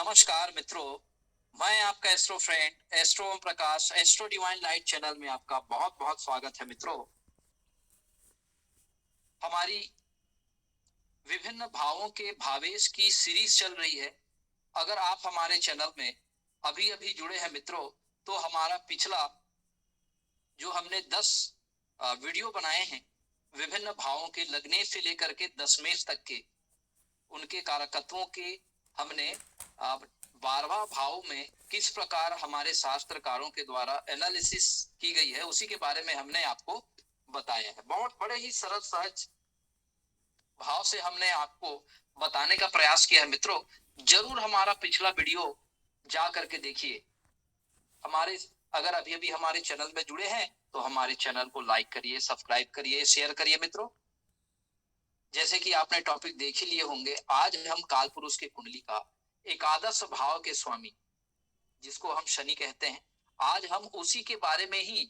नमस्कार मित्रों। मैं आपका astro friend astro Om Prakash astro divine light channel में आपका बहुत बहुत स्वागत है मित्रों। हमारी विभिन्न भावों के भावेश की सीरीज चल रही है। अगर आप हमारे चैनल में अभी अभी जुड़े हैं मित्रों, तो हमारा पिछला जो हमने 10 वीडियो बनाए हैं विभिन्न भावों के लग्नेश से लेकर के दशमेश तक के उनके कारकत्वों के, हमने 12वां भाव में किस प्रकार हमारे शास्त्रकारों के द्वारा एनालिसिस की गई है उसी के बारे में हमने आपको बताया है। बहुत बड़े ही सरल सहज भाव से हमने आपको बताने का प्रयास किया है मित्रों। जरूर हमारा पिछला वीडियो जा करके देखिए। हमारे अगर अभी अभी हमारे चैनल में जुड़े हैं तो हमारे चैनल को लाइक करिए, सब्सक्राइब करिए, शेयर करिए मित्रों। जैसे कि आपने टॉपिक देख ही लिए होंगे, आज हम काल पुरुष के कुंडली का एकादश भाव के स्वामी, जिसको हम शनि कहते हैं, आज हम उसी के बारे में ही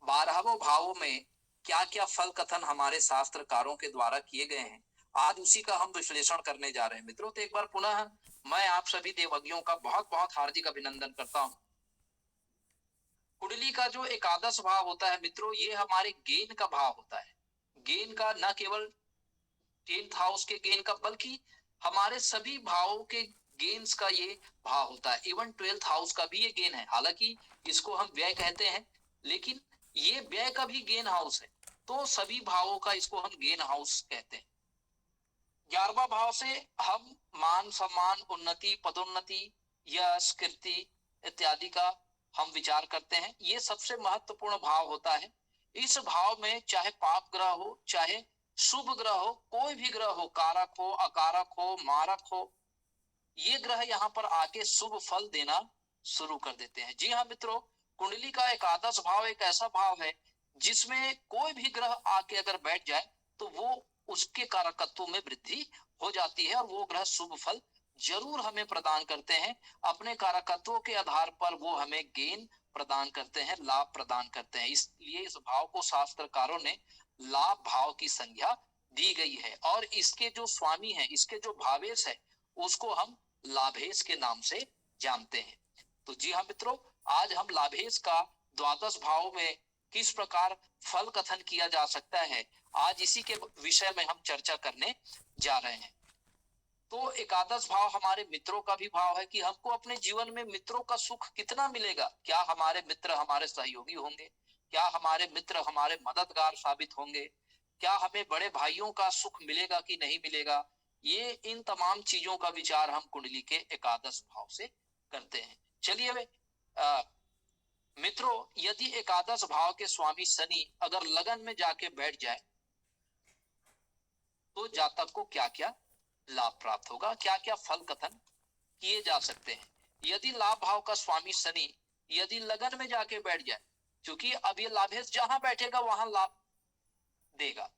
12वें भावों में क्या क्या फल कथन हमारे शास्त्रकारों के द्वारा किए गए हैं, आज उसी का हम विश्लेषण करने जा रहे हैं मित्रों। तो एक बार पुनः मैं आप सभी देवज्ञों का बहुत बहुत हार्दिक अभिनंदन करता हूं। कुंडली का जो एकादश भाव होता है मित्रों, ये हमारे गेन का भाव होता है। गेन का न केवल 10th हाउस के गेन का, बल्कि हमारे सभी भावों के गेन्स का ये भाव होता है। इवन 12th हाउस का भी ये गेन है। हालांकि इसको हम व्यय कहते हैं, लेकिन ये व्यय का भी गेन हाउस है, तो सभी भावों का इसको हम गेन हाउस कहते हैं। 11वां भाव से हम मान सम्मान, उन्नति, पदोन्नति, यश, कीर्ति इत्यादि का हम विचार करते हैं। ये सबसे महत्वपूर्ण भाव होता है। इस भाव में चाहे पाप ग्रह हो, चाहे शुभ ग्रह हो, कोई भी ग्रह हो, कारक हो, अकारक हो, मारक हो, ये ग्रह यहाँ पर आके शुभ फल देना शुरू कर देते हैं। जी हाँ मित्रों, कुंडली का एकादश भाव एक ऐसा भाव है जिसमें कोई भी ग्रह आके अगर बैठ जाए तो वो उसके कारकत्व में वृद्धि हो जाती है और वो ग्रह शुभ फल जरूर हमें प्रदान करते हैं। अपने कारकत्वों के आधार पर वो हमें गेन प्रदान करते हैं, लाभ प्रदान करते हैं। इसलिए इस भाव को शास्त्रकारों ने लाभ भाव की संज्ञा दी गई है और इसके जो स्वामी है, इसके जो भावेश है, उसको हम लाभेश के नाम से जानते हैं। तो जी हाँ मित्रों, आज हम लाभेश का द्वादश भाव में किस प्रकार फल कथन किया जा सकता है, आज इसी के विषय में हम चर्चा करने जा रहे हैं। तो एकादश भाव हमारे मित्रों का भी भाव है कि हमको अपने जीवन में मित्रों का सुख कितना मिलेगा। क्या हमारे मित्र हमारे सहयोगी होंगे? क्या हमारे मित्र हमारे मददगार साबित होंगे? क्या हमें बड़े भाइयों का सुख मिलेगा कि नहीं मिलेगा? ये इन तमाम चीजों का विचार हम कुंडली के एकादश भाव से करते हैं। चलिए मित्रों, यदि एकादश भाव के स्वामी शनि अगर लगन में जाके बैठ जाए तो जातक को क्या क्या लाभ प्राप्त होगा, क्या क्या फल कथन किए जा सकते हैं। यदि लाभ भाव का स्वामी शनि यदि लगन में जाके बैठ जाए, क्योंकि अब ये लाभेश जहां बैठेगा वहां लाभ देगा।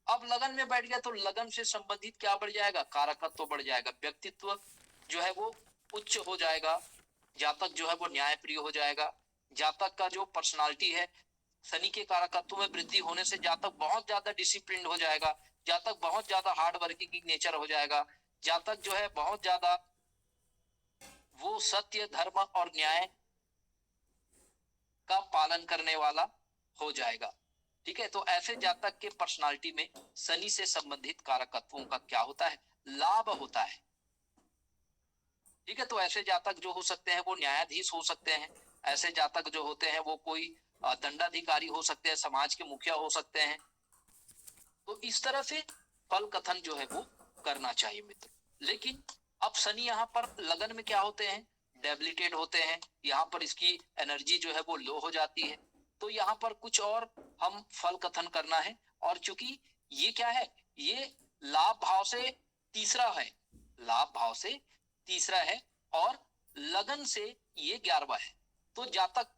अब लगन में बैठ गया तो लगन से संबंधित क्या बढ़ जाएगा? कारकत्व तो बढ़ जाएगा, व्यक्तित्व जो है वो उच्च हो जाएगा, जातक जो है वो न्याय प्रिय हो जाएगा। जातक का जो पर्सनालिटी है, शनि के कारकत्व में वृद्धि होने से जातक बहुत ज्यादा डिसिप्लिन हो जाएगा, जातक बहुत ज्यादा हार्ड वर्किंग नेचर हो जाएगा, जातक जो है बहुत ज्यादा वो सत्य, धर्म और न्याय का पालन करने वाला हो जाएगा। ठीक है, तो ऐसे जातक के पर्सनालिटी में शनि से संबंधित कारकत्वों का क्या होता है? लाभ होता है। ठीक है, तो ऐसे जातक जो हो सकते हैं वो न्यायाधीश हो सकते हैं, ऐसे जातक जो होते हैं वो कोई दंडाधिकारी हो सकते हैं, समाज के मुखिया हो सकते हैं। तो इस तरह से फल कथन जो है वो करना चाहिए मित्र। लेकिन अब शनि यहाँ पर लगन में क्या होते हैं? डेबिलिटेड होते हैं, यहाँ पर इसकी एनर्जी जो है वो लो हो जाती है। तो यहाँ पर कुछ और हम फल कथन करना है, और चूंकि ये क्या है, ये लाभ भाव से तीसरा है, लाभ भाव से तीसरा है और लगन से ये 11वां है। तो जातक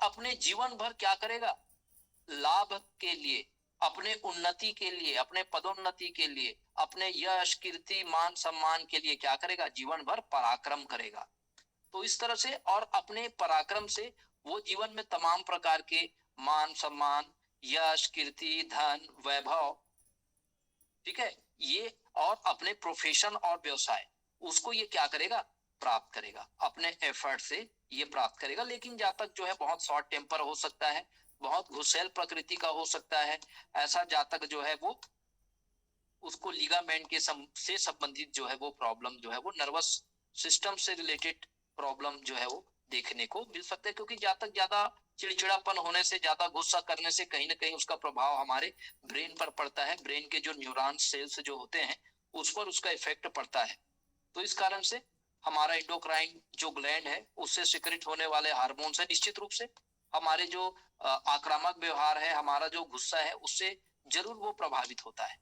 अपने जीवन भर क्या करेगा? लाभ के लिए, अपने उन्नति के लिए, अपने पदोन्नति के लिए, अपने यश, कीर्ति, मान सम्मान के लिए क्या करेगा? जीवन भर पराक्रम करेगा। तो इस तरह से और अपने पराक्रम से वो जीवन में तमाम प्रकार के मान सम्मान, यश, कीर्ति, धन, वैभव, ठीक है, ये और अपने प्रोफेशन और व्यवसाय, उसको ये क्या करेगा? प्राप्त करेगा, अपने एफर्ट से ये प्राप्त करेगा। लेकिन जातक जो है बहुत शॉर्ट टेम्पर हो सकता है, बहुत गुस्सैल प्रकृति का हो सकता है। ऐसा जातक जो है वो उसको लिगामेंट के से संबंधित जो है वो प्रॉब्लम जो है वो नर्वस सिस्टम से रिलेटेड प्रॉब्लम जो है वो देखने को मिल सकता है, क्योंकि जातक ज्यादा चिड़चिड़ापन होने से, ज्यादा गुस्सा करने से कहीं ना कहीं उसका प्रभाव हमारे ब्रेन पर पड़ता है। ब्रेन के जो न्यूरॉन सेल्स जो होते हैं उस पर उसका इफेक्ट पड़ता है। तो इस कारण से हमारा एंडोक्राइन जो ग्लैंड है उससे सिक्रेट होने वाले हार्मोन्स है, निश्चित रूप से हमारे जो आक्रामक व्यवहार है, हमारा जो गुस्सा है, उससे जरूर वो प्रभावित होता है।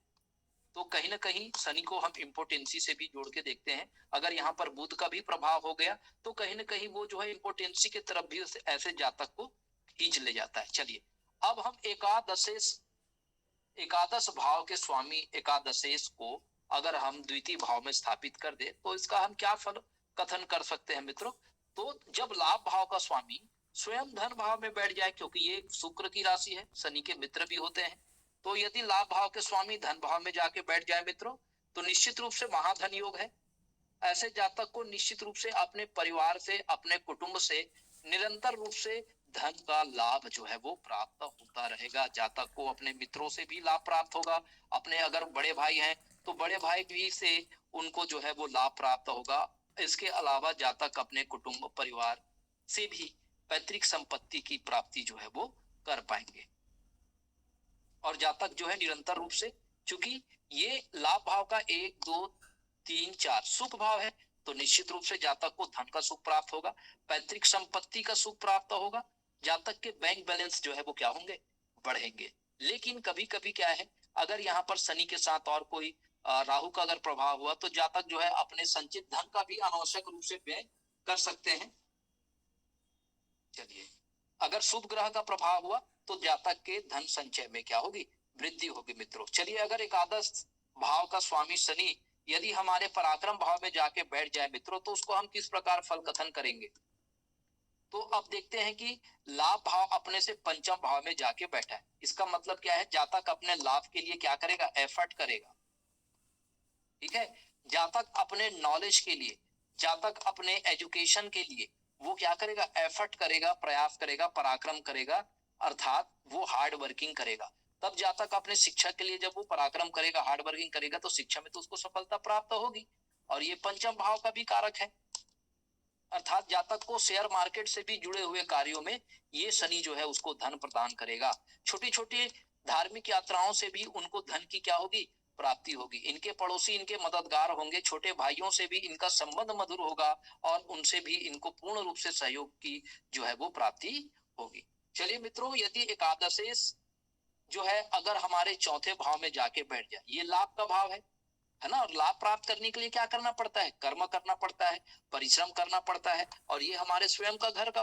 तो कहीं ना कहीं शनि को हम इम्पोर्टेंसी से भी जोड़ के देखते हैं। अगर यहाँ पर बुध का भी प्रभाव हो गया तो कहीं ना कहीं वो जो है इम्पोर्टेंसी के तरफ भी ऐसे जातक को खींच ले जाता है। चलिए अब हम एकादश भाव के स्वामी एकादशेश को अगर हम द्वितीय भाव में स्थापित कर दे तो इसका हम क्या फल कथन कर सकते हैं मित्रों। तो जब लाभ भाव का स्वामी स्वयं धन भाव में बैठ जाए, क्योंकि ये शुक्र की राशि है, शनि के मित्र भी होते हैं, तो यदि लाभ भाव के स्वामी धन भाव में जाके बैठ जाए मित्रों तो निश्चित रूप से महाधन योग है। ऐसे जातक को निश्चित रूप से अपने परिवार से, अपने कुटुंब से निरंतर रूप से धन का लाभ जो है वो प्राप्त होता रहेगा। जातक को अपने मित्रों से भी लाभ प्राप्त होगा, अपने अगर बड़े भाई हैं तो बड़े भाई भी से उनको जो है वो लाभ प्राप्त होगा। इसके अलावा जातक अपने कुटुंब परिवार से भी पैतृक संपत्ति की प्राप्ति जो है वो कर पाएंगे। और जातक जो है निरंतर रूप से, चूंकि ये लाभ भाव का 1 2 3 4 सुख भाव है, तो निश्चित रूप से जातक को धन का सुख प्राप्त होगा, पैतृक संपत्ति का सुख प्राप्त होगा। जातक के बैंक बैलेंस जो है वो क्या होंगे, बढ़ेंगे। लेकिन कभी कभी क्या है, अगर यहाँ पर शनि के साथ और कोई राहु का अगर प्रभाव हुआ तो जातक जो है अपने संचित धन का भी अनावश्यक रूप से व्यय कर सकते हैं। चलिए अगर शुभ ग्रह का प्रभाव हुआ तो जातक के धन संचय में क्या होगी, वृद्धि होगी मित्रों। चलिए अगर एकादश भाव का स्वामी शनि यदि हमारे पराक्रम भाव में जाके बैठ जाए मित्रों तो उसको हम किस प्रकार फल कथन करेंगे। तो अब देखते हैं कि लाभ भाव अपने से पंचम भाव में जाके बैठा है, इसका मतलब क्या है, जातक अपने लाभ के लिए क्या करेगा, एफर्ट करेगा। ठीक है, जातक अपने नॉलेज के लिए, जातक अपने एजुकेशन के लिए वो क्या करेगा, एफर्ट करेगा, प्रयास करेगा, पराक्रम करेगा, अर्थात वो हार्ड वर्किंग करेगा। तब जातक अपने शिक्षा के लिए जब वो पराक्रम करेगा, हार्ड वर्किंग करेगा तो शिक्षा में तो उसको सफलता प्राप्त होगी। और ये पंचम भाव का भी कारक है, अर्थात जातक को शेयर मार्केट से भी जुड़े हुए कार्यों में ये शनि जो है उसको धन प्रदान करेगा। छोटी छोटी धार्मिक यात्राओं से भी उनको धन की क्या होगी, प्राप्ति होगी। इनके पड़ोसी इनके मददगार होंगे, छोटे भाइयों से भी इनका संबंध मधुर होगा और उनसे भी इनको पूर्ण रूप से सहयोग की जो है वो प्राप्ति होगी। चलिए मित्रों, यदि एकादशेश जो है अगर हमारे चौथे भाव में जाके बैठ जाए, ये लाभ का भाव है ना। और लाभ प्राप्त करने के लिए क्या करना पड़ता है, कर्म करना पड़ता है, परिश्रम करना पड़ता है। और ये हमारे स्वयं का घर का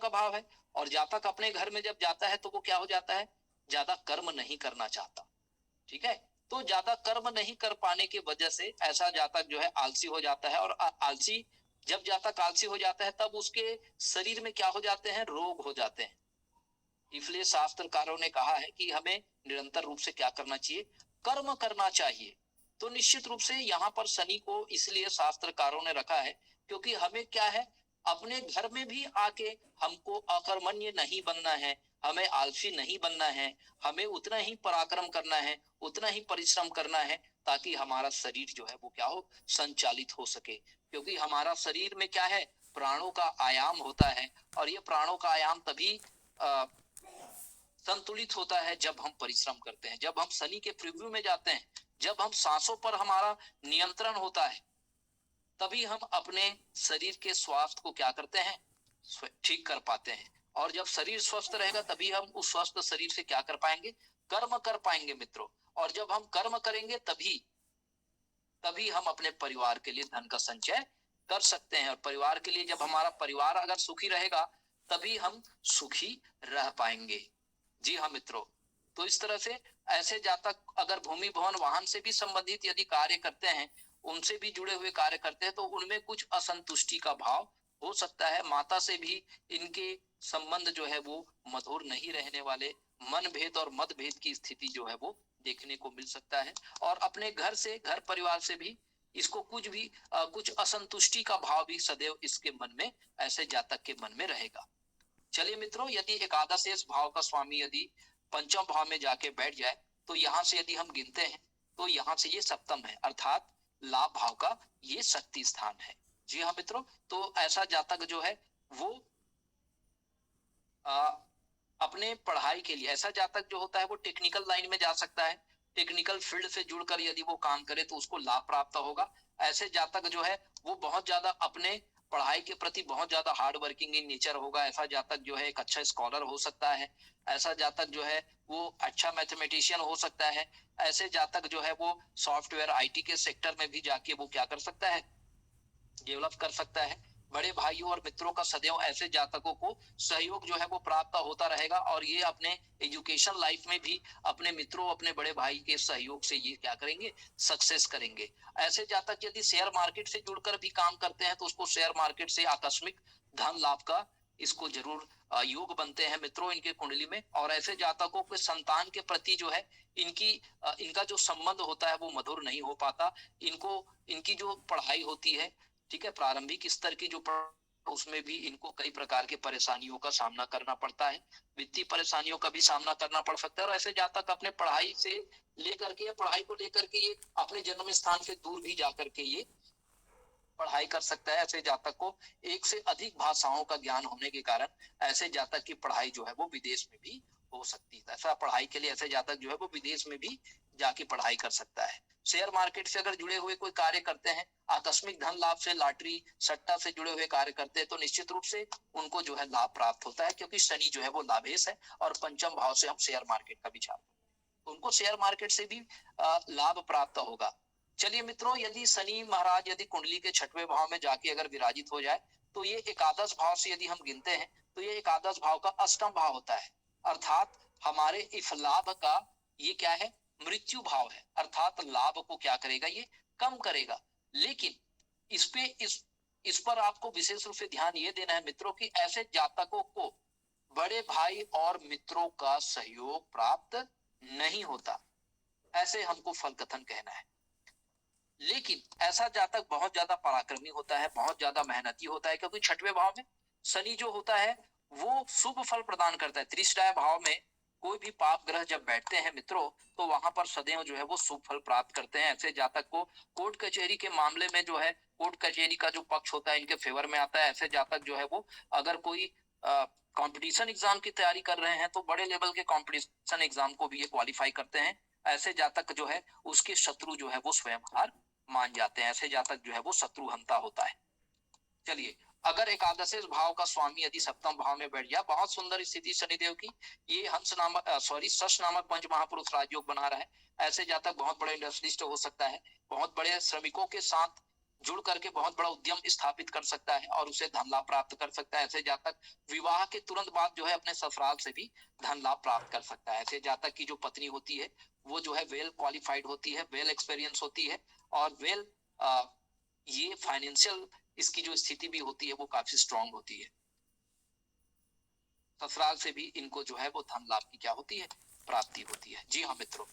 भाव है। और जातक अपने घर में जब जाता है तो वो क्या हो जाता है, ज्यादा कर्म नहीं करना चाहता। ठीक है, तो ज्यादा कर्म नहीं कर पाने की वजह से ऐसा जातक जो है आलसी हो जाता है। और आलसी जब जातक आलसी हो जाता है तब उसके शरीर में क्या हो जाते हैं, रोग हो जाते हैं। इसलिए शास्त्रकारों ने कहा है कि हमें निरंतर रूप से क्या करना चाहिए, कर्म करना चाहिए। तो निश्चित रूप से यहाँ पर शनि को इसलिए शास्त्रकारों ने रखा है क्योंकि हमें क्या है, अपने घर में भी आके हमको अकर्मण्य नहीं बनना है, हमें आलसी नहीं बनना है, हमें उतना ही पराक्रम करना है, उतना ही परिश्रम करना है ताकि हमारा शरीर जो है वो क्या हो, संचालित हो सके। क्योंकि हमारा शरीर में क्या है, प्राणों का आयाम होता है। और ये प्राणों का आयाम तभी संतुलित होता है जब हम परिश्रम करते हैं, जब हम शनि के प्रीव्यू में जाते हैं, जब हम सांसों पर हमारा नियंत्रण होता है, तभी हम अपने शरीर के स्वास्थ्य को क्या करते हैं, ठीक कर पाते हैं। और जब शरीर स्वस्थ रहेगा तभी हम उस स्वस्थ शरीर से क्या कर पाएंगे, कर्म कर पाएंगे मित्रों। और जब हम कर्म करेंगे तभी हम अपने परिवार के लिए धन का संचय कर सकते हैं। और परिवार के लिए, जब हमारा परिवार अगर सुखी रहेगा तभी हम सुखी रह पाएंगे। जी हाँ मित्रों, तो इस तरह से ऐसे जातक अगर भूमि भवन वाहन से भी संबंधित यदि कार्य करते हैं, उनसे भी जुड़े हुए कार्य करते हैं, तो उनमें कुछ असंतुष्टि का भाव हो सकता है। माता से भी इनके संबंध जो है वो मधुर नहीं रहने वाले, मन भेद और मतभेद की स्थिति जो है वो देखने को मिल सकता है। और अपने घर से, घर परिवार से भी इसको कुछ असंतुष्टि का भाव भी सदैव इसके मन में, ऐसे जातक के मन में रहेगा। चलिए मित्रों, यदि एकादश भाव का स्वामी यदि पंचम भाव में जाके बैठ जाए, तो यहाँ से यदि हम गिनते हैं तो यहाँ से ये सप्तम है, अर्थात लाभ भाव का ये शक्ति स्थान है। जी हाँ मित्रों, तो ऐसा जातक जो है वो आ, अपने पढ़ाई के लिए, ऐसा जातक जो होता है वो टेक्निकल लाइन में जा सकता है, टेक्निकल फील्ड से जुड़कर यदि वो काम करे तो उसको लाभ प्राप्त होगा। ऐसे जातक जो है वो बहुत ज्यादा अपने पढ़ाई के प्रति बहुत ज्यादा हार्ड वर्किंग इन नेचर होगा। ऐसा जातक जो है एक अच्छा स्कॉलर हो सकता है। ऐसा जातक जो है वो अच्छा मैथमेटिशियन हो सकता है। ऐसे जातक जो है वो सॉफ्टवेयर आईटी के सेक्टर में भी जाके वो क्या कर सकता है, डेवलप कर सकता है। बड़े भाइयों और मित्रों का सदैव ऐसे जातकों को सहयोग जो है वो प्राप्त होता रहेगा, और ये अपने एजुकेशन लाइफ में भी अपने मित्रों, अपने बड़े भाई के सहयोग से ये क्या करेंगे, सक्सेस करेंगे। ऐसे जातक यदि शेयर मार्केट से जुड़कर भी काम करते हैं तो उसको शेयर मार्केट से आकस्मिक धन लाभ का इसको जरूर योग बनते हैं मित्रों इनके कुंडली में। और ऐसे जातकों के संतान के प्रति जो है इनका जो संबंध होता है वो मधुर नहीं हो पाता। इनकी जो पढ़ाई होती है, ठीक है, प्रारंभिक स्तर की जो उसमें भी इनको कई प्रकार के परेशानियों का सामना करना पड़ता है, वित्तीय परेशानियों का भी सामना करना पड़ सकता है। और ऐसे जातक अपने पढ़ाई से लेकर के या पढ़ाई को लेकर के ये अपने जन्म स्थान से दूर भी जाकर के ये पढ़ाई कर सकता है। ऐसे जातक को एक से अधिक भाषाओं का ज्ञान होने के कारण ऐसे जातक की पढ़ाई जो है वो विदेश में भी हो सकती है। ऐसा पढ़ाई के लिए ऐसे जातक जो है वो विदेश में भी जाके पढ़ाई कर सकता है। शेयर मार्केट से अगर जुड़े हुए कोई कार्य करते हैं, आकस्मिक धन लाभ से, लॉटरी सट्टा से जुड़े हुए कार्य करते हैं, तो निश्चित रूप से उनको जो है लाभ प्राप्त होता है, क्योंकि शनि जो है वो लाभेश है और पंचम भाव से हम शेयर मार्केट का विचार करते हैं, तो उनको शेयर मार्केट से भी लाभ प्राप्त होगा। चलिए मित्रों, यदि शनि महाराज यदि कुंडली के छठवें भाव में जाके अगर विराजित हो जाए, तो ये एकादश भाव से यदि हम गिनते हैं तो ये एकादश भाव का अष्टम भाव होता है, अर्थात हमारे इस लाभ का ये क्या है, मृत्यु भाव है, अर्थात लाभ को क्या करेगा, ये कम करेगा। लेकिन इस पर आपको विशेष रूप से ध्यान ये देना है मित्रों कि ऐसे जातकों को बड़े भाई और मित्रों का सहयोग प्राप्त नहीं होता, ऐसे हमको फल कथन कहना है। लेकिन ऐसा जातक बहुत ज्यादा पराक्रमी होता है, बहुत ज्यादा मेहनती होता है, क्योंकि छठवें भाव में शनि जो होता है वो शुभ फल प्रदान करता है। त्रिष्टाय भाव में कोई भी पाप ग्रह जब बैठते हैं मित्रों, तो वहां पर सदैव जो है वो शुभ फल प्राप्त करते हैं। ऐसे जातक को कोर्ट कचहरी के मामले में जो है, कोर्ट कचहरी का जो पक्ष होता है इनके फेवर में आता है। ऐसे जातक जो है वो अगर कोई कंपटीशन एग्जाम की तैयारी कर रहे हैं तो बड़े लेवल के कंपटीशन एग्जाम को भी ये क्वालिफाई करते हैं। ऐसे जातक जो है उसके शत्रु जो है वो स्वयं हार मान जाते हैं। ऐसे जातक जो है वो शत्रुहंता होता है। चलिए, अगर एकादश भाव का स्वामी यदि सप्तम भाव में बैठ गया, बहुत सुंदर स्थिति शनिदेव की, ये हंस नामक शश नामक पंच महापुरुष राजयोग बना रहा है। ऐसे जातक बहुत बड़े इंडस्ट्रियलिस्ट हो सकता है, बहुत बड़े श्रमिकों के साथ जुड़ करके बहुत बड़ा उद्यम स्थापित कर सकता है और उसे धन लाभ प्राप्त कर सकता है। ऐसे जातक विवाह के तुरंत बाद जो है अपने ससुराल से भी धन लाभ प्राप्त कर सकता है। ऐसे जातक की जो पत्नी होती है वो जो है वेल क्वालिफाइड होती है, वेल एक्सपीरियंस होती है, और वेल ये फाइनेंशियल इसकी जो स्थिति भी होती है वो काफी स्ट्रांग होती है। ससुराल से भी इनको जो है वो धन लाभ की क्या होती है, प्राप्ति होती है। जी हाँ मित्रों,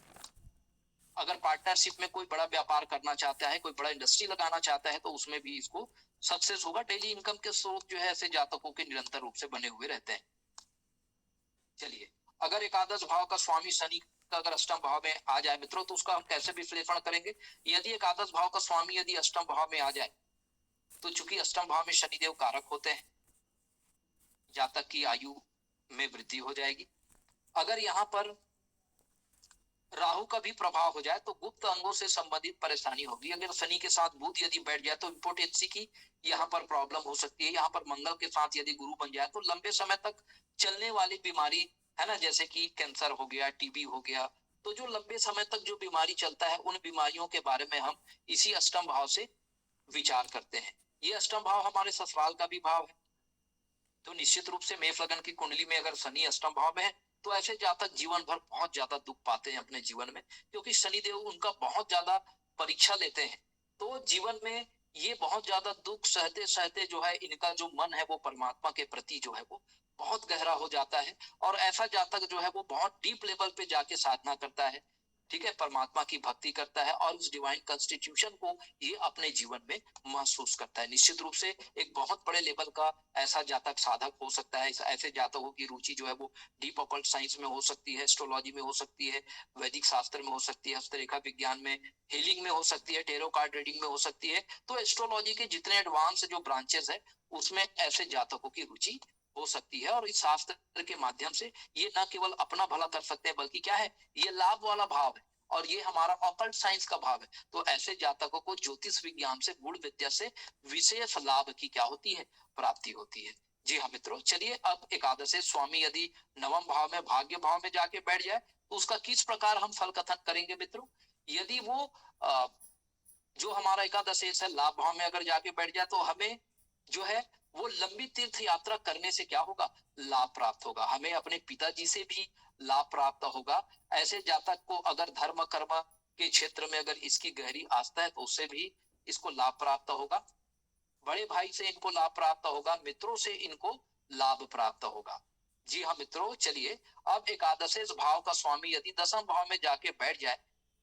अगर पार्टनरशिप में कोई बड़ा व्यापार करना चाहता है, कोई बड़ा इंडस्ट्री लगाना चाहता है, तो उसमें भी इसको सक्सेस होगा। डेली इनकम के स्रोत जो है ऐसे जातकों के निरंतर रूप से बने हुए रहते हैं। चलिए, अगर एकादश भाव का स्वामी शनि का अगर अष्टम भाव में आ जाए मित्रों, तो उसका हम कैसे विश्लेषण करेंगे। यदि एकादश भाव का स्वामी यदि अष्टम भाव में आ जाए, तो चूंकि अष्टम भाव में शनिदेव कारक होते हैं, जातक की आयु में वृद्धि हो जाएगी। अगर यहाँ पर राहु का भी प्रभाव हो जाए तो गुप्त अंगों से संबंधित परेशानी होगी। अगर शनि के साथ बुध यदि बैठ जाए तो इम्पोर्टेंसी की यहाँ पर प्रॉब्लम हो सकती है। यहाँ पर मंगल के साथ यदि गुरु बन जाए तो लंबे समय तक चलने वाली बीमारी है ना, जैसे कि कैंसर हो गया, टीबी हो गया, तो जो लंबे समय तक जो बीमारी चलता है उन बीमारियों के बारे में हम इसी अष्टम भाव से विचार करते हैं। ये अष्टम भाव हमारे ससुराल का भी भाव है, तो निश्चित रूप से मेष लग्न की कुंडली में अगर शनि अष्टम भाव में है तो ऐसे जातक जीवन भर बहुत ज्यादा दुख पाते हैं अपने जीवन में, क्योंकि शनिदेव उनका बहुत ज्यादा परीक्षा लेते हैं। तो जीवन में ये बहुत ज्यादा दुख सहते सहते जो है इनका जो मन है वो परमात्मा के प्रति जो है वो बहुत गहरा हो जाता है, और ऐसा जातक जो है वो बहुत डीप लेवल पे जाके साधना करता है। ठीक है, परमात्मा की भक्ति करता है और उस डिवाइन कॉन्स्टिट्यूशन को ये अपने जीवन में महसूस करता है। निश्चित रूप से एक बहुत बड़े लेवल का ऐसा जातक साधक हो सकता है। ऐसे जातकों की रुचि जो है वो डीप ऑकल्ट साइंस में हो सकती है, एस्ट्रोलॉजी में हो सकती है, वैदिक शास्त्र में हो सकती है, हस्तरेखा विज्ञान में, हीलिंग में हो सकती है, टेरो कार्ड रीडिंग में हो सकती है। तो एस्ट्रोलॉजी के जितने एडवांस जो ब्रांचेस है उसमें ऐसे जातकों की रुचि हो सकती है। और इस शास्त्र के माध्यम से ये न केवल अपना भला कर सकते हैं बल्कि क्या है, ये लाभ वाला भाव है और ये हमारा ऑकल्ट साइंस का भाव है। तो ऐसे जातकों को ज्योतिष विज्ञान से, गुण विद्या से विशेष लाभ की क्या होती है, प्राप्ति होती है। जी हाँ मित्रों, चलिए अब एकादश स्वामी यदि नवम भाव में, भाग्य भाव में जाके बैठ जाए तो उसका किस प्रकार हम फल कथन करेंगे मित्रों। यदि वो जो हमारा एकादश है लाभ भाव में अगर जाके बैठ जाए तो हमें जो है वो लंबी तीर्थ यात्रा करने से क्या होगा, लाभ प्राप्त होगा। हमें अपने पिताजी से भी लाभ प्राप्त होगा। ऐसे जातक को अगर धर्म कर्म के क्षेत्र में अगर इसकी गहरी आस्था है तो उससे भी इसको लाभ प्राप्त होगा। बड़े भाई से इनको लाभ प्राप्त होगा, मित्रों से इनको लाभ प्राप्त होगा। जी हाँ मित्रों, चलिए अब एकादशेष भाव का स्वामी यदि दसम भाव में जाके बैठ जाए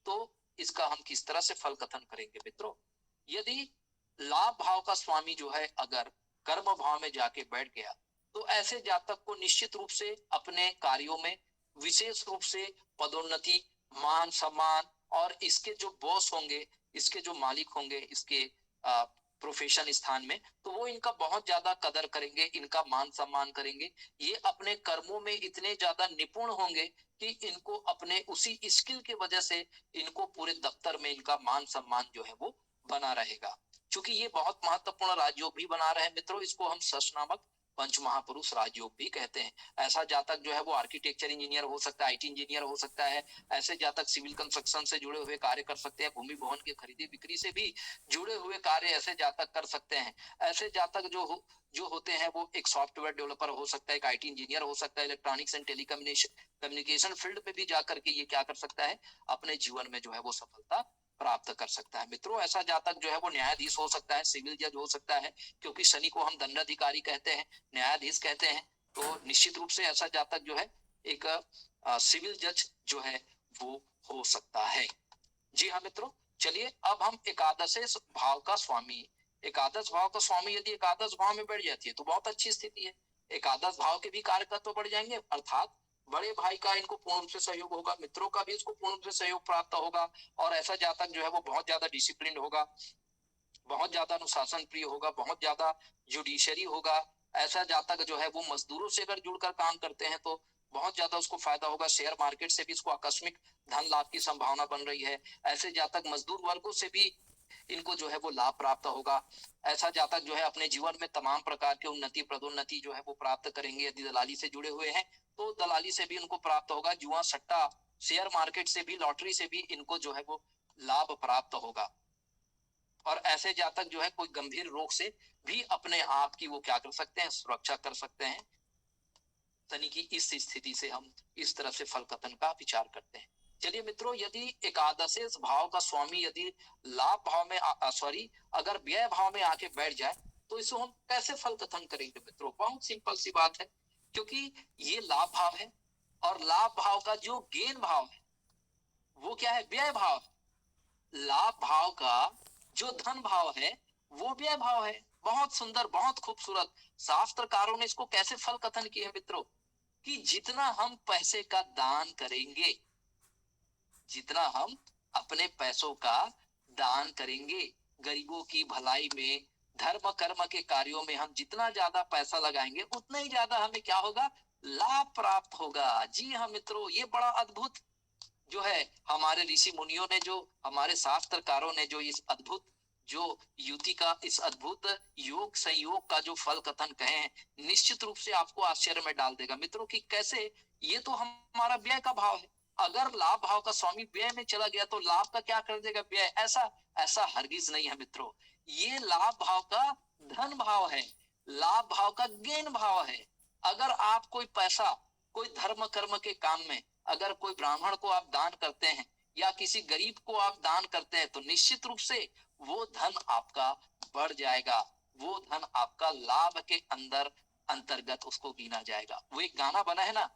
तो इसका हम किस तरह से फल कथन करेंगे मित्रों। यदि लाभ भाव का स्वामी जो है अगर कर्म भाव में जाके बैठ गया तो ऐसे जातक को निश्चित रूप से अपने कार्यों में विशेष रूप से पदोन्नति, मान सम्मान और इसके जो बॉस होंगे, इसके जो मालिक होंगे, इसके प्रोफेशन स्थान में, तो वो इनका बहुत ज्यादा कदर करेंगे, इनका मान सम्मान करेंगे। ये अपने कर्मों में इतने ज्यादा निपुण होंगे कि इनको अपने उसी स्किल की वजह से इनको पूरे दफ्तर में इनका मान सम्मान जो है वो बना रहेगा। क्योंकि ये बहुत महत्वपूर्ण राजयोग भी बना रहे हैं मित्रों, इसको हम सस नामक पंच महापुरुष राजयोग भी कहते हैं। ऐसा जातक जो है वो आर्किटेक्चर इंजीनियर हो सकता है, आईटी इंजीनियर हो सकता है। ऐसे जातक सिविल कंस्ट्रक्शन से जुड़े हुए कार्य कर सकते हैं, भूमि भवन की खरीदी बिक्री से भी जुड़े हुए कार्य ऐसे जातक कर सकते हैं। ऐसे जातक जो होते हैं वो एक सॉफ्टवेयर डेवलपर हो सकता है, एक आईटी इंजीनियर हो सकता है, इलेक्ट्रॉनिक्स एंड टेलीकम्युनिकेशन फील्ड पे भी जाकर के ये क्या कर सकता है, अपने जीवन में जो है वो सफलता प्राप्त कर सकता है। मित्रों ऐसा जातक जो है वो न्यायाधीश हो सकता है, सिविल जज हो सकता है, क्योंकि शनि को हम दंडाधिकारी कहते हैं, न्यायाधीश कहते हैं। तो निश्चित रूप से ऐसा जातक जो है एक सिविल जज जो है वो हो सकता है। जी हाँ मित्रों, चलिए अब हम एकादश भाव का स्वामी, एकादश भाव का स्वामी यदि एकादश भाव में बढ़ जाती है तो बहुत अच्छी स्थिति है। एकादश भाव के भी कार्यकर्ता तो बढ़ जाएंगे, अर्थात बड़े भाई का इनको पूर्ण रूप से सहयोग होगा, मित्रों का भी इसको पूर्ण रूप से सहयोग प्राप्त होगा। और ऐसा जातक जो है वो बहुत ज्यादा डिसिप्लिन होगा, बहुत ज्यादा अनुशासन प्रिय होगा, बहुत ज्यादा जुडिशरी होगा। ऐसा जातक जो है वो मजदूरों से अगर जुड़कर काम करते हैं तो बहुत ज्यादा उसको फायदा होगा। शेयर मार्केट से भी इसको आकस्मिक धन लाभ की संभावना बन रही है। ऐसे जातक मजदूर वर्गों से भी इनको जो है वो लाभ प्राप्त होगा। ऐसा जातक जो है अपने जीवन में तमाम प्रकार के उन्नति पदोन्नति जो है वो प्राप्त करेंगे। यदि दलाली से जुड़े हुए हैं तो दलाली से भी इनको प्राप्त होगा। जुआ सट्टा, शेयर मार्केट से भी, लॉटरी से भी इनको जो है वो लाभ प्राप्त होगा। और ऐसे जातक जो है कोई गंभीर रोग से भी अपने आप की वो क्या कर सकते हैं, सुरक्षा कर सकते हैं। शनि की इस स्थिति से हम इस तरह से फल कथन का विचार करते हैं। चलिए मित्रों, यदि एकादशेष भाव का स्वामी यदि लाभ भाव में अगर व्यय भाव में आके बैठ जाए तो इसको हम कैसे फल कथन करेंगे मित्रों। बहुत सिंपल सी बात है, क्योंकि ये लाभ भाव है और लाभ भाव का जो गेन भाव है वो क्या है, व्यय भाव। लाभ भाव का जो धन भाव है वो व्यय भाव है। बहुत सुंदर, बहुत खूबसूरत शास्त्रकारों ने इसको कैसे फल कथन किया है मित्रों, कि जितना हम पैसे का दान करेंगे, जितना हम अपने पैसों का दान करेंगे, गरीबों की भलाई में, धर्म कर्म के कार्यों में हम जितना ज्यादा पैसा लगाएंगे उतना ही ज्यादा हमें क्या होगा, लाभ प्राप्त होगा। जी हाँ मित्रों, ये बड़ा अद्भुत जो है हमारे ऋषि मुनियों ने, जो हमारे शास्त्रकारों ने जो इस अद्भुत जो युति का, इस अद्भुत योग संयोग का जो फल कथन कहे हैं, निश्चित रूप से आपको आश्चर्य में डाल देगा मित्रों कि कैसे ये तो हमारा व्यय का भाव है। अगर लाभ भाव का स्वामी व्यय में चला गया तो लाभ का क्या कर देगा, व्यय। ऐसा ऐसा हरगिज नहीं है मित्रों। ये लाभ भाव का धन भाव है, लाभ भाव का गेन भाव है। अगर आप कोई पैसा कोई धर्म कर्म के काम में, अगर कोई ब्राह्मण को आप दान करते हैं या किसी गरीब को आप दान करते हैं तो निश्चित रूप से वो धन आपका बढ़ जाएगा, वो धन आपका लाभ के अंदर अंतर्गत उसको गिना जाएगा। वो एक गाना बना है ना,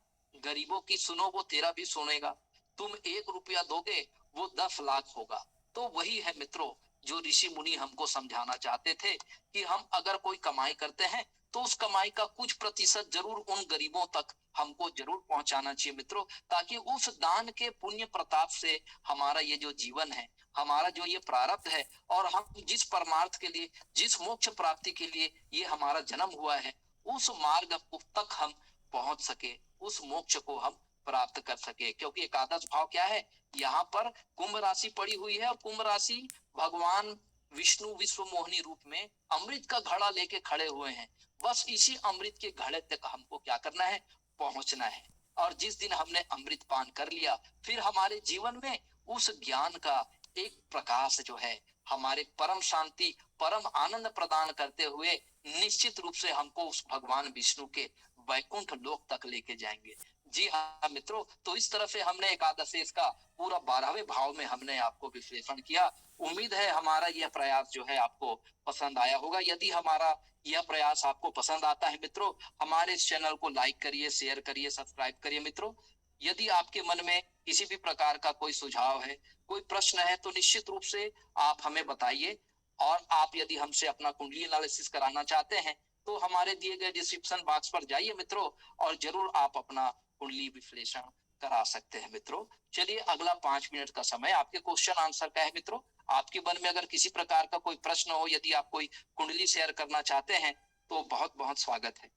गरीबों की सुनो वो तेरा भी सुनेगा। तुम 1 रुपया दोगे वो 10 लाख होगा। तो वही है मित्रों जो ऋषि मुनि हमको समझाना चाहते थे कि हम अगर कोई कमाई करते हैं तो उस कमाई का कुछ प्रतिशत जरूर उन गरीबों तक हमको जरूर पहुंचाना चाहिए मित्रों, ताकि उस दान के पुण्य प्रताप से हमारा ये जो जीवन है, हमारा जो ये प्रारब्ध है, और हम जिस परमार्थ के लिए, जिस मोक्ष प्राप्ति के लिए ये हमारा जन्म हुआ है, उस मार्ग तक हम पहुंच सके, उस मोक्ष को हम प्राप्त कर सके। क्योंकि एकादश भाव क्या है, यहाँ पर कुंभ राशि पड़ी हुई है और कुंभ राशि भगवान विष्णु विश्व मोहिनी रूप में अमृत का घड़ा लेके खड़े हुए हैं। बस इसी अमृत के घड़े तक हमको क्या करना है, पहुंचना है। और जिस दिन हमने अमृत पान कर लिया, फिर हमारे जीवन में उस ज्ञान का एक प्रकाश जो है हमारे परम शांति, परम आनंद प्रदान करते हुए निश्चित रूप से हमको उस भगवान विष्णु के वैकुंठ लोक तक लेके जाएंगे। जी हाँ मित्रों, तो इस तरह से हमने एकादशेष का पूरा 12वें भाव में हमने आपको विश्लेषण किया। उम्मीद है हमारा यह प्रयास जो है आपको पसंद आया होगा। यदि हमारा यह प्रयास आपको पसंद आता है मित्रों, हमारे इस चैनल को लाइक करिए, शेयर करिए, सब्सक्राइब करिए मित्रों। यदि आपके मन में किसी भी प्रकार का कोई सुझाव है, कोई प्रश्न है, तो निश्चित रूप से आप हमें बताइए। और आप यदि हमसे अपना कुंडली एनालिसिस कराना चाहते हैं तो हमारे दिए गए डिस्क्रिप्शन बॉक्स पर जाइए मित्रों, और जरूर आप अपना कुंडली विश्लेषण करा सकते हैं मित्रों। चलिए, अगला 5 मिनट का समय आपके क्वेश्चन आंसर का है मित्रों। आपके मन में अगर किसी प्रकार का कोई प्रश्न हो, यदि आप कोई कुंडली शेयर करना चाहते हैं तो बहुत बहुत स्वागत है।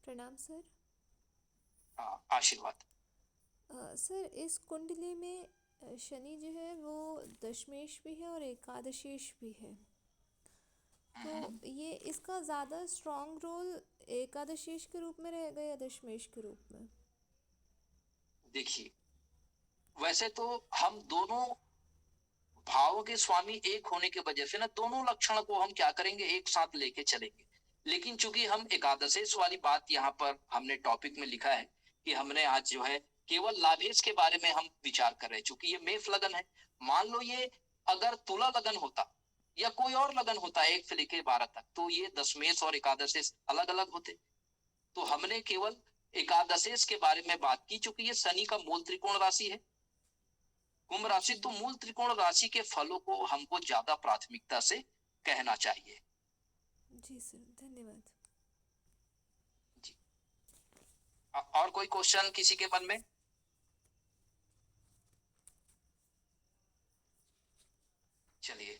प्रणाम सर। आशीर्वाद। सर, इस कुंडली में शनि जो है वो दशमेश भी है और एकादशेश भी है, तो ये इसका ज़्यादा स्ट्रॉन्ग रोल एकादशेश के रूप में रहेगा या दशमेश के रूप में? देखिए, वैसे तो हम दोनों भावों के स्वामी एक होने की वजह से ना दोनों लक्षण को हम क्या करेंगे, एक साथ लेके चलेंगे। लेकिन चूंकि हम एकादशेश वाली बात यहाँ पर हमने टॉपिक में लिखा है कि हमने आज जो है केवल लाभेश के बारे में हम विचार कर रहे हैं। चूंकि ये मेष लगन है, मान लो ये अगर तुला लगन होता या कोई और लगन होता 1 से लेकर 12 तक, तो ये दशमेश और एकादशेश अलग अलग होते। तो हमने केवल एकादशेश के बारे में बात की, चूंकि ये शनि का मूल त्रिकोण राशि है, कुंभ राशि, तो मूल त्रिकोण राशि के फलों को हमको ज्यादा प्राथमिकता से कहना चाहिए। जी सर, धन्यवाद। जी। और कोई क्वेश्चन किसी के मन में? चलिए,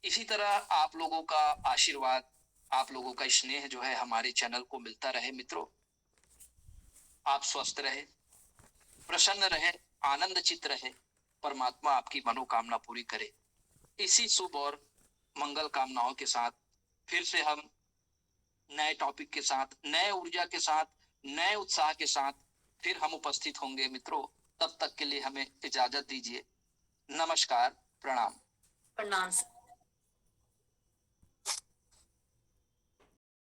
इसी तरह आप लोगों का आशीर्वाद, आप लोगों का स्नेह जो है हमारे चैनल को मिलता रहे मित्रों। आप स्वस्थ रहे, प्रसन्न रहे, आनंद चित रहे, परमात्मा आपकी मनोकामना पूरी करे। इसी शुभ और मंगल कामनाओं के साथ फिर से हम नए टॉपिक के साथ, नए ऊर्जा के साथ, नए उत्साह के साथ फिर हम उपस्थित होंगे मित्रों। तब तक के लिए हमें इजाजत दीजिए। नमस्कार, प्रणाम। प्रणाम।